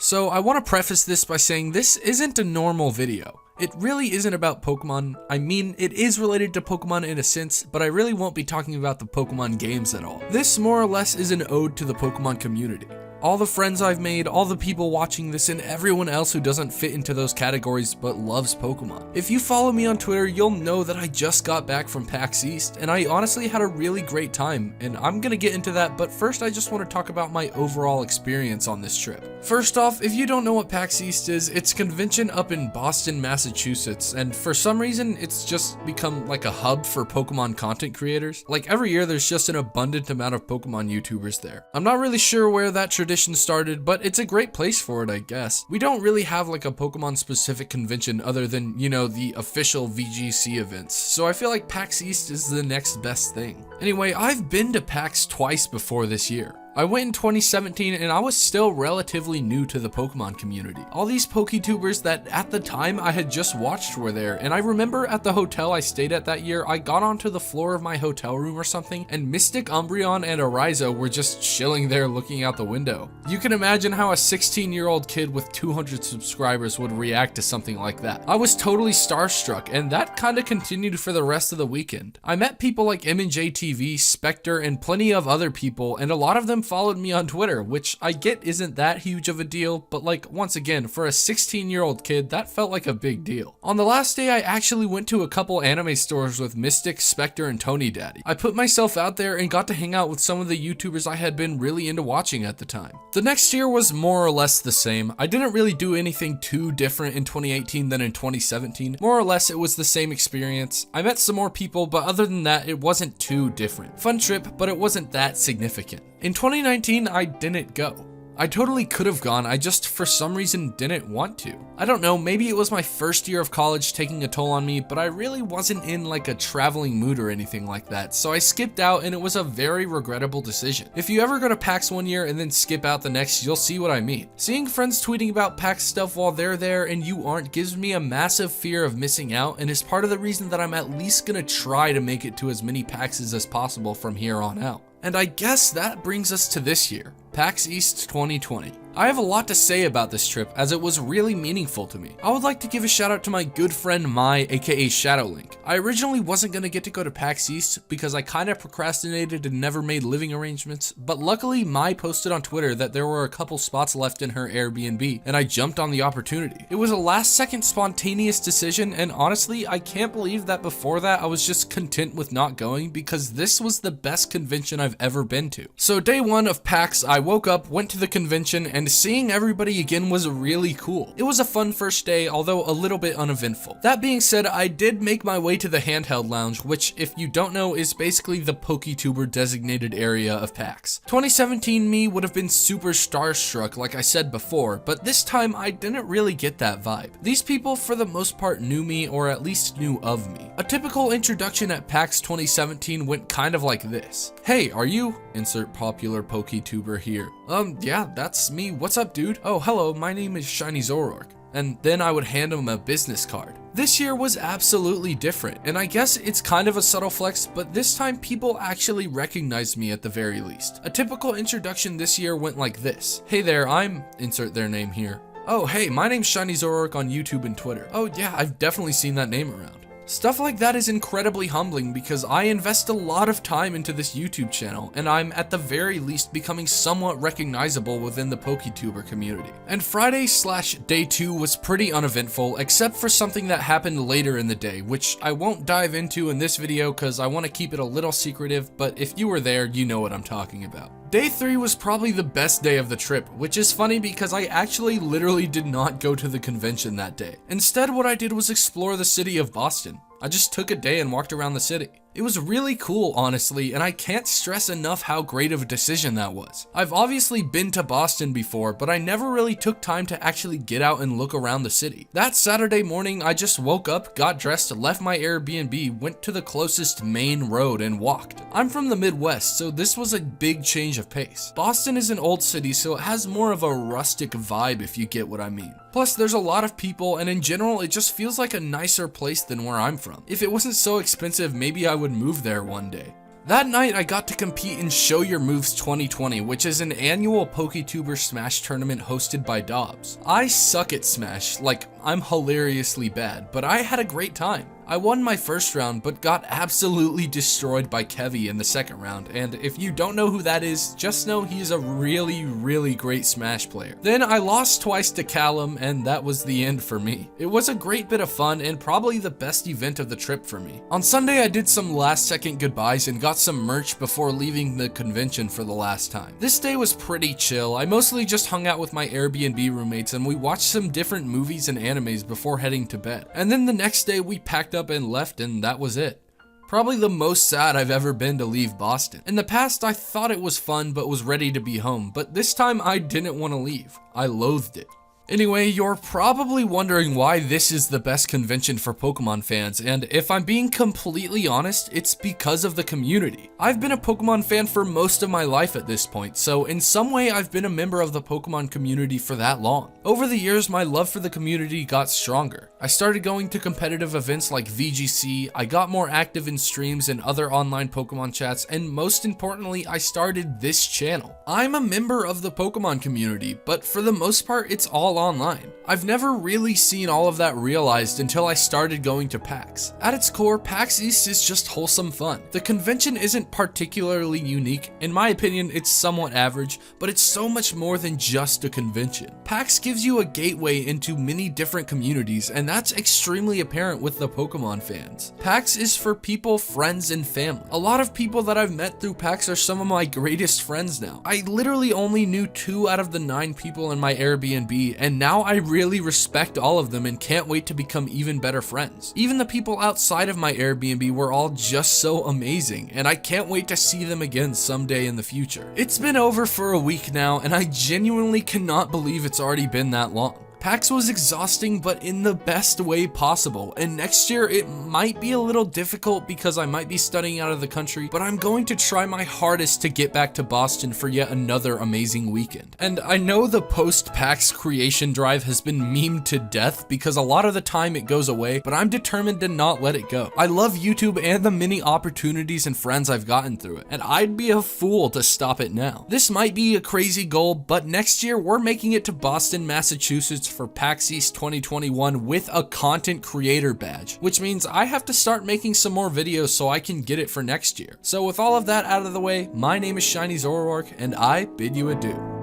So I want to preface this by saying this isn't a normal video. It really isn't about Pokemon. I mean, it is related to Pokemon in a sense, but I really won't be talking about the Pokemon games at all. This more or less is an ode to the Pokemon community. All the friends I've made, all the people watching this, and everyone else who doesn't fit into those categories but loves Pokemon. If you follow me on Twitter, you'll know that I just got back from Pax East, and I honestly had a really great time, and I'm gonna get into that, but first I just want to talk about my overall experience on this trip. First off, if you don't know what Pax East is, it's a convention up in Boston, Massachusetts, and for some reason, it's just become like a hub for Pokemon content creators. Like every year, there's just an abundant amount of Pokemon YouTubers there. I'm not really sure where that tradition started, but it's a great place for it, I guess. We don't really have like a Pokemon specific convention other than, you know, the official VGC events, so I feel like Pax East is the next best thing. Anyway, I've been to PAX twice before this year. I went in 2017 and I was still relatively new to the Pokemon community. All these PokeTubers that at the time I had just watched were there, and I remember at the hotel I stayed at that year, I got onto the floor of my hotel room or something, and Mystic, Umbreon, and Ariza were just chilling there looking out the window. You can imagine how a 16-year-old kid with 200 subscribers would react to something like that. I was totally starstruck, and that kinda continued for the rest of the weekend. I met people like M&J TV, Spectre, and plenty of other people, and a lot of them followed me on Twitter, which I get isn't that huge of a deal, but like, once again, for a 16-year-old kid, that felt like a big deal. On the last day, I actually went to a couple anime stores with Mystic, Spectre, and Tony Daddy. I put myself out there and got to hang out with some of the YouTubers I had been really into watching at the time. The next year was more or less the same. I didn't really do anything too different in 2018 than in 2017. More or less, it was the same experience. I met some more people, but other than that, it wasn't too different. Fun trip, but it wasn't that significant. In 2019, I didn't go. I totally could have gone, I just for some reason didn't want to. I don't know, maybe it was my first year of college taking a toll on me, but I really wasn't in like a traveling mood or anything like that, so I skipped out and it was a very regrettable decision. If you ever go to PAX one year and then skip out the next, you'll see what I mean. Seeing friends tweeting about PAX stuff while they're there and you aren't gives me a massive fear of missing out, and is part of the reason that I'm at least gonna try to make it to as many PAXs as possible from here on out. And I guess that brings us to this year, PAX East 2020. I have a lot to say about this trip as it was really meaningful to me. I would like to give a shout out to my good friend Mai, aka Shadowlink. I originally wasn't going to get to go to PAX East because I kind of procrastinated and never made living arrangements, but luckily Mai posted on Twitter that there were a couple spots left in her Airbnb, and I jumped on the opportunity. It was a last second spontaneous decision, and honestly, I can't believe that before that I was just content with not going because this was the best convention I've ever been to. So day one of PAX, I woke up, went to the convention, and seeing everybody again was really cool. It was a fun first day, although a little bit uneventful. That being said, I did make my way to the handheld lounge, which if you don't know is basically the PokeTuber designated area of PAX. 2017 me would have been super starstruck like I said before, but this time I didn't really get that vibe. These people for the most part knew me, or at least knew of me. A typical introduction at PAX 2017 went kind of like this. Hey, are you? Insert popular PokeTuber here. Yeah, that's me. What's up, dude? Oh, hello, my name is Shiny Zoroark. And then I would hand him a business card. This year was absolutely different, and I guess it's kind of a subtle flex, but this time people actually recognized me at the very least. A typical introduction this year went like this. Hey there, I'm... insert their name here. Oh, hey, my name's Shiny Zoroark on YouTube and Twitter. Oh yeah, I've definitely seen that name around. Stuff like that is incredibly humbling because I invest a lot of time into this YouTube channel, and I'm at the very least becoming somewhat recognizable within the PokeTuber community. And Friday/day 2 was pretty uneventful, except for something that happened later in the day, which I won't dive into in this video because I want to keep it a little secretive, but if you were there, you know what I'm talking about. Day 3 was probably the best day of the trip, which is funny because I actually literally did not go to the convention that day. Instead, what I did was explore the city of Boston. I just took a day and walked around the city. It was really cool, honestly, and I can't stress enough how great of a decision that was. I've obviously been to Boston before, but I never really took time to actually get out and look around the city. That Saturday morning, I just woke up, got dressed, left my Airbnb, went to the closest main road and walked. I'm from the Midwest, so this was a big change of pace. Boston is an old city, so it has more of a rustic vibe if you get what I mean. Plus, there's a lot of people, and in general, it just feels like a nicer place than where I'm from. If it wasn't so expensive, maybe I would move there one day. That night, I got to compete in Show Your Moves 2020, which is an annual PokeTuber Smash tournament hosted by Dobbs. I suck at Smash, like, I'm hilariously bad, but I had a great time. I won my first round, but got absolutely destroyed by Kevy in the second round, and if you don't know who that is, just know he's a really great Smash player. Then I lost twice to Callum, and that was the end for me. It was a great bit of fun, and probably the best event of the trip for me. On Sunday, I did some last second goodbyes and got some merch before leaving the convention for the last time. This day was pretty chill. I mostly just hung out with my Airbnb roommates, and we watched some different movies and animes before heading to bed. And then the next day, we packed up and left, and that was it. Probably the most sad I've ever been to leave Boston. In the past, I thought it was fun but was ready to be home, but this time I didn't want to leave. I loathed it. Anyway, you're probably wondering why this is the best convention for Pokemon fans, and if I'm being completely honest, it's because of the community. I've been a Pokemon fan for most of my life at this point, so in some way I've been a member of the Pokemon community for that long. Over the years, my love for the community got stronger. I started going to competitive events like VGC, I got more active in streams and other online Pokemon chats, and most importantly, I started this channel. I'm a member of the Pokemon community, but for the most part, it's all online. I've never really seen all of that realized until I started going to PAX. At its core, PAX East is just wholesome fun. The convention isn't particularly unique. In my opinion, it's somewhat average, but it's so much more than just a convention. PAX gives you a gateway into many different communities, and that's extremely apparent with the Pokemon fans. PAX is for people, friends, and family. A lot of people that I've met through PAX are some of my greatest friends now. I literally only knew 2 out of the 9 people in my Airbnb, and now I really respect all of them and can't wait to become even better friends. Even the people outside of my Airbnb were all just so amazing, and I can't wait to see them again someday in the future. It's been over for a week now, and I genuinely cannot believe it's already been that long. PAX was exhausting, but in the best way possible, and next year it might be a little difficult because I might be studying out of the country, but I'm going to try my hardest to get back to Boston for yet another amazing weekend. And I know the post-PAX creation drive has been memed to death because a lot of the time it goes away, but I'm determined to not let it go. I love YouTube and the many opportunities and friends I've gotten through it, and I'd be a fool to stop it now. This might be a crazy goal, but next year we're making it to Boston, Massachusetts for PAX East 2021 with a content creator badge, which means I have to start making some more videos so I can get it for next year. So with all of that out of the way, my name is Shiny Zoroark, and I bid you adieu.